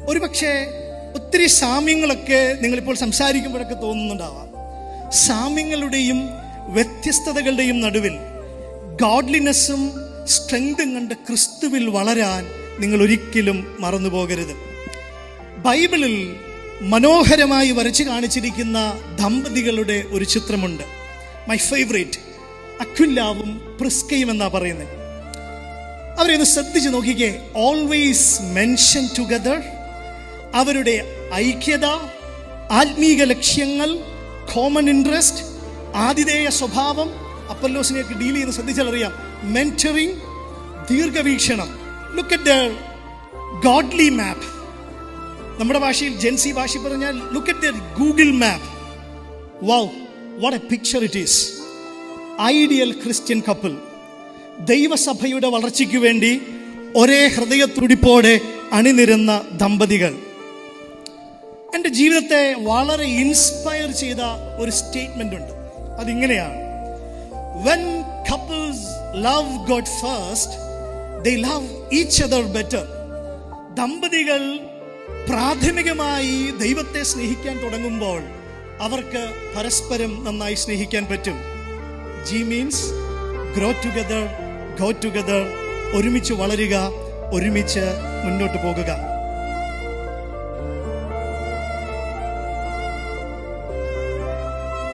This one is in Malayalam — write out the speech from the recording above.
ഒരുപക്ഷെ ഒത്തിരി സാമ്യങ്ങളൊക്കെ നിങ്ങളിപ്പോൾ സംസാരിക്കുമ്പോഴൊക്കെ തോന്നുന്നുണ്ടാവാം. സാമ്യങ്ങളുടെയും വ്യത്യസ്തതകളുടെയും നടുവിൽ ഗോഡ്ലിനെസ്സും സ്ട്രെങ്തും കണ്ട് ക്രിസ്തുവിൽ വളരാൻ നിങ്ങൾ ഒരിക്കലും മറന്നു പോകരുത്. ബൈബിളിൽ മനോഹരമായി വരച്ചു കാണിച്ചിരിക്കുന്ന ദമ്പതികളുടെ ഒരു ചിത്രമുണ്ട്. മൈ ഫേവറേറ്റ്, അക്വിലാവും പ്രിസ്കയും എന്നാ പറയുന്നത്. അവരെയൊന്ന് ശ്രദ്ധിച്ച് നോക്കിക്കേ. Always mention together. അവരുടെ ഐക്യത, ആത്മീക ലക്ഷ്യങ്ങൾ, കോമൺ ഇൻട്രസ്റ്റ്, ആതിഥേയ സ്വഭാവം, അപ്പല്ലോസിനെയൊക്കെ ഡീൽ ചെയ്യുന്ന ശ്രദ്ധിച്ചാൽ അറിയാം. മെന്ററിങ്, ദീർഘവീക്ഷണം. Look at their godly map. നമ്മുടെ ഭാഷയിൽ ജെൻസി ഭാഷ പറഞ്ഞാൽ look at their Google map. Wow, what a picture it is. Ideal Christian couple. ദൈവസഭയുടെ വളർച്ചയ്ക്ക് വേണ്ടി ഒരേ ഹൃദയത്തുടിപ്പോടെ അണിനിരുന്ന ദമ്പതികൾ. എൻ്റെ ജീവിതത്തെ വളരെ ഇൻസ്പയർ ചെയ്ത ഒരു സ്റ്റേറ്റ്മെന്റ് ഉണ്ട്. അതിങ്ങനെയാണ്: When couples love God first, they love each other better. ദമ്പതികൾ പ്രാഥമികമായി ദൈവത്തെ സ്നേഹിക്കാൻ തുടങ്ങുമ്പോൾ അവർക്ക് പരസ്പരം നന്നായി സ്നേഹിക്കാൻ പറ്റും. G means grow together, go together. ഒരുമിച്ച് വളരുക, ഒരുമിച്ച് മുന്നോട്ട് പോകുക.